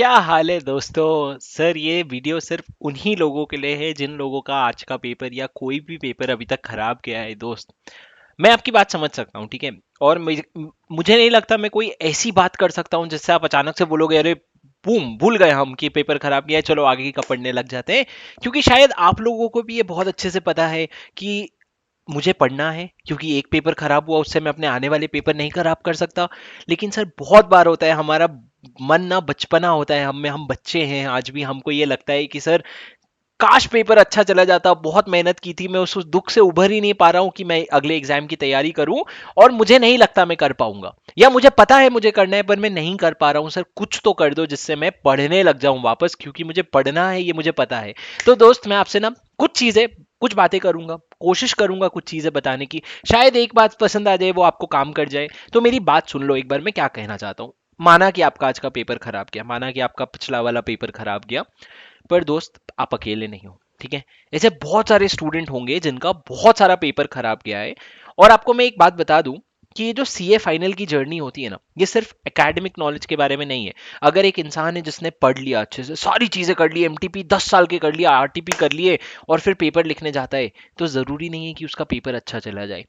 क्या हाल है दोस्तों। सर ये वीडियो सिर्फ उन्हीं लोगों के लिए है जिन लोगों का आज का पेपर या कोई भी पेपर अभी तक खराब गया है दोस्त। मैं आपकी बात समझ सकता हूँ, ठीक है। और मुझे नहीं लगता मैं कोई ऐसी बात कर सकता हूँ जिससे आप अचानक से बोलोगे अरे बूम भूल गए हम कि पेपर खराब गया है, चलो आगे का पढ़ने लग जाते हैं। क्योंकि शायद आप लोगों को भी ये बहुत अच्छे से पता है कि मुझे पढ़ना है, क्योंकि एक पेपर खराब हुआ उससे मैं अपने आने वाले पेपर नहीं खराब कर सकता। लेकिन सर बहुत बार होता है हमारा मन ना बचपना होता है, हम बच्चे हैं आज भी, हमको ये लगता है कि सर काश पेपर अच्छा चला जाता, बहुत मेहनत की थी, मैं उस दुख से उभर ही नहीं पा रहा हूं कि मैं अगले एग्जाम की तैयारी करूं और मुझे नहीं लगता मैं कर पाऊंगा, या मुझे पता है मुझे करना है पर मैं नहीं कर पा रहा हूं। सर कुछ तो कर दो जिससे मैं पढ़ने लग जाऊं वापस, क्योंकि मुझे पढ़ना है ये मुझे पता है। तो दोस्त मैं आपसे ना कुछ चीजें, कुछ बातें करूंगा, कोशिश करूंगा कुछ चीजें बताने की। शायद एक बात पसंद आ जाए, वो आपको काम कर जाए। तो मेरी बात सुन लो एक बार, मैं क्या कहना चाहता हूँ। माना कि आपका आज का पेपर खराब गया, माना कि आपका पिछला वाला पेपर खराब गया, पर दोस्त आप अकेले नहीं हो, ठीक है। ऐसे बहुत सारे स्टूडेंट होंगे जिनका बहुत सारा पेपर खराब गया है। और आपको मैं एक बात बता दूं कि ये जो सीए फाइनल की जर्नी होती है ना, ये सिर्फ एकेडमिक नॉलेज के बारे में नहीं है। अगर एक इंसान है जिसने पढ़ लिया अच्छे से, सारी चीजें कर ली, एमटीपी 10 साल के कर लिया, आरटीपी कर लिए, और फिर पेपर लिखने जाता है, तो जरूरी नहीं है कि उसका पेपर अच्छा चला जाए।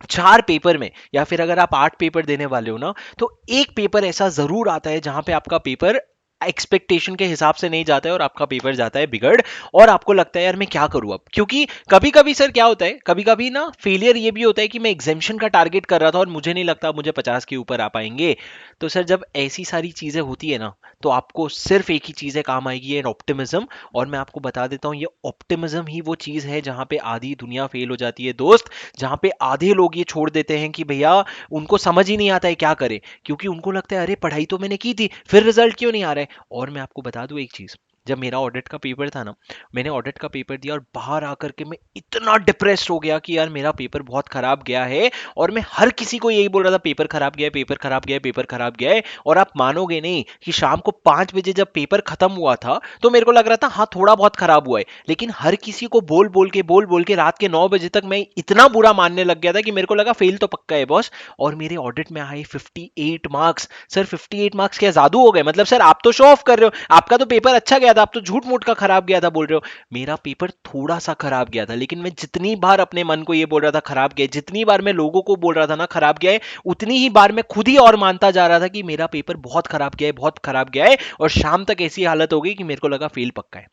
4 पेपर में, या फिर अगर आप 8 पेपर देने वाले हो ना, तो एक पेपर ऐसा जरूर आता है जहां पे आपका पेपर एक्सपेक्टेशन के हिसाब से नहीं जाता है और आपका पेपर जाता है बिगड़। और आपको लगता है यार मैं क्या करूं अब, क्योंकि कभी कभी सर क्या होता है, कभी कभी ना फेलियर ये भी होता है कि मैं एग्जामेशन का टारगेट कर रहा था और मुझे नहीं लगता मुझे 50 के ऊपर आ पाएंगे। तो सर जब ऐसी सारी चीजें होती है ना, तो आपको सिर्फ एक ही चीज है काम आएगी, ये ऑप्टिमिज्म। और मैं आपको बता देता हूँ, ये ऑप्टिमिज्म ही वो चीज है जहां पे आधी दुनिया फेल हो जाती है दोस्त। जहां पे आधे लोग ये छोड़ देते हैं कि भैया उनको समझ ही नहीं आता है क्या करें, क्योंकि उनको लगता है अरे पढ़ाई तो मैंने की थी, फिर रिजल्ट क्यों नहीं आ रहा है। और मैं आपको बता दूं एक चीज, जब मेरा ऑडिट का पेपर था ना, मैंने ऑडिट का पेपर दिया और बाहर आकर के मैं इतना डिप्रेस्ड हो गया कि यार मेरा पेपर बहुत खराब गया है। और मैं हर किसी को यही बोल रहा था पेपर खराब गया है, पेपर खराब गया है, पेपर खराब गया है। और आप मानोगे नहीं कि शाम को 5 बजे जब पेपर खत्म हुआ था, तो मेरे को लग रहा था हाँ थोड़ा बहुत खराब हुआ है, लेकिन हर किसी को बोल बोल के रात के 9 बजे तक मैं इतना बुरा मानने लग गया था कि मेरे को लगा फेल तो पक्का है बॉस। और मेरे ऑडिट में आए 58 मार्क्स। सर 58 मार्क्स क्या जादू हो गए? मतलब सर आप तो शो ऑफ कर रहे हो, आपका तो पेपर अच्छा गया था, आप तो झूठ मूठ का खराब गया था बोल रहे हो। मेरा पेपर थोड़ा सा खराब गया था, लेकिन मैं जितनी बार अपने मन को ये बोल रहा था खराब गया है, जितनी बार मैं लोगों को बोल रहा था ना खराब गया है, उतनी ही बार मैं खुद ही और मानता जा रहा था कि मेरा पेपर बहुत खराब गया है, बहुत खराब गया है। और शाम तक ऐसी हालत हो गई कि मेरे को लगा फेल पक्का है।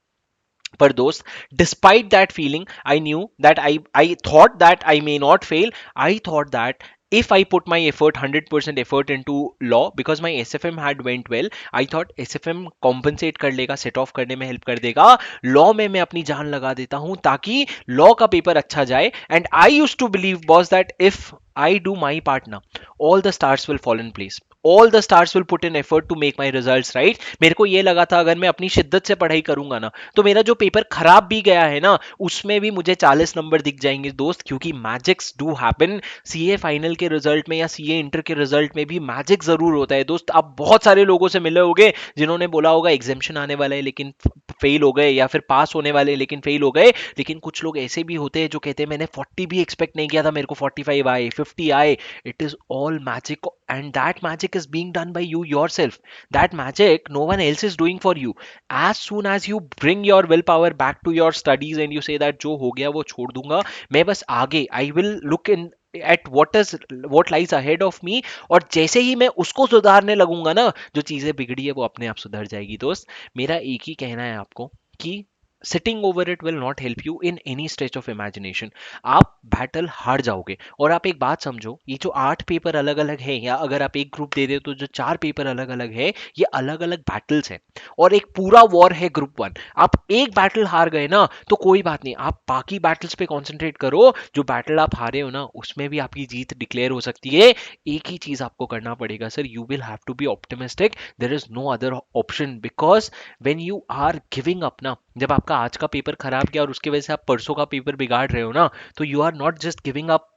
पर दोस्त, despite that feeling, I knew that I thought that I may not fail. I thought that if I put my effort, 100% effort into law, because my SFM had went well, I thought SFM compensate कर लेगा, set off करने में help कर देगा, law में मैं अपनी जान लगा देता हूं ताकि law का पेपर अच्छा जाए। And I used to believe boss that if I do my part now, all the stars will fall in place, all the stars will put in effort to make my results right। मेरे को ये लगा था अगर मैं अपनी शिद्दत से पढ़ाई करूंगा ना, तो मेरा जो पेपर खराब भी गया है ना, उसमें भी मुझे 40 नंबर दिख जाएंगे दोस्त, क्योंकि magics do happen. CA final के रिजल्ट में या सीए इंटर के रिजल्ट में भी मैजिक जरूर होता है दोस्त। आप बहुत सारे लोगों से मिले होंगे जिन्होंने बोला होगा एग्जामेशन आने वाला है लेकिन फेल हो गए, या फिर पास होने वाले लेकिन फेल हो गए। लेकिन कुछ लोग ऐसे भी होते हैं जो कहते हैं मैंने 40 भी एक्सपेक्ट नहीं किया था, मेरे को 45 आए, 50 आए। It is all magic, and that magic is being done by you yourself. That magic no one else is doing for you. as soon as you bring your willpower back to your studies and you say that जो हो गया वो छोड़ दूंगा, मैं बस आगे I will look in at what lies ahead of me, और जैसे ही मैं उसको सुधारने लगूंगा ना, जो चीजें बिगड़ी है वो अपने आप सुधर जाएगी दोस्त। मेरा एक ही कहना है आपको कि sitting over it will not help you in any stretch of imagination. आप बैटल हार जाओगे। और आप एक बात समझो, ये जो 8 पेपर अलग अलग है, या अगर आप एक ग्रुप दे रहे हो तो जो 4 पेपर अलग अलग है, ये अलग अलग बैटल्स हैं। और एक पूरा वॉर है ग्रुप 1। आप एक बैटल हार गए ना तो कोई बात नहीं, आप बाकी बैटल्स पे कंसंट्रेट करो। जो बैटल आप हारे हो ना, उसमें भी आपकी जीत डिक्लेयर हो सकती है। एक ही चीज आपको करना पड़ेगा sir, you will have to be optimistic. There is no other option, because when you are giving up ना, जब आपका आज का पेपर खराब गया और उसकी वजह से आप परसों का पेपर बिगाड़ रहे हो ना, तो you are not just giving up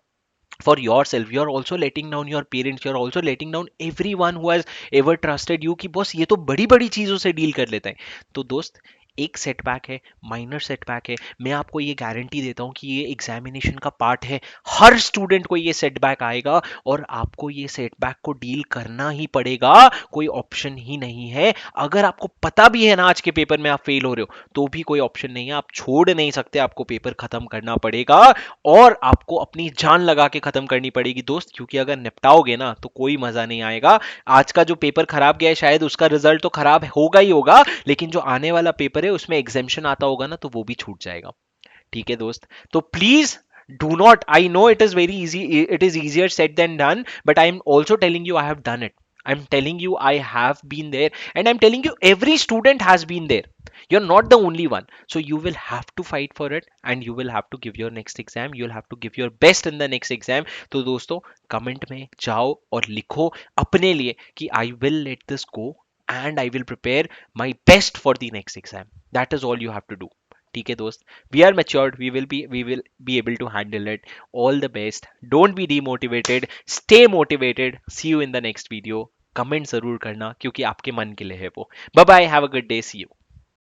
for yourself, you are also letting down your parents, you are also letting down everyone who has ever trusted you कि बॉस ये तो बड़ी बड़ी चीजों से डील कर लेता है। तो दोस्त, एक सेटबैक है, माइनर सेटबैक है। मैं आपको ये गारंटी देता हूँ कि ये एग्जामिनेशन का पार्ट है। हर स्टूडेंट को ये सेटबैक आएगा और आपको ये सेटबैक को डील करना ही पड़ेगा, कोई ऑप्शन ही नहीं है। अगर आपको पता भी है ना आज के पेपर में आप फेल हो रहे हो, तो भी कोई ऑप्शन नहीं है, आप छोड़ नहीं सकते, आपको पेपर खत्म करना पड़ेगा और आपको अपनी जान लगा के खत्म करनी पड़ेगी दोस्त, क्योंकि अगर निपटाओगे ना तो कोई मजा नहीं आएगा। आज का जो पेपर खराब गया है शायद उसका रिजल्ट तो खराब होगा ही होगा, लेकिन जो आने वाला पेपर है उसमें एग्जामेशन आता होगा ना, तो वो भी छूट जाएगा। ठीक है दोस्त, तो please do not, I know it is very easy, it is easier said than done, but I'm also telling you I have done it. I'm telling you I have been there, and I'm telling you every student has been there. You're not the only one, so you will have to fight for it and you will have to give your next exam, you'll have to give your best in the next exam. तो दोस्तों comment में जाओ और लिखो अपने लिए कि I will let this go and I will prepare my best for the next exam. That is all you have to do. ठीक है दोस्त, we are matured, we will be able to handle it. All the best, don't be demotivated, stay motivated. See you in the next video. Comment जरूर करना क्योंकि आपके मन के लिए है वो. Bye bye, have a good day, see you.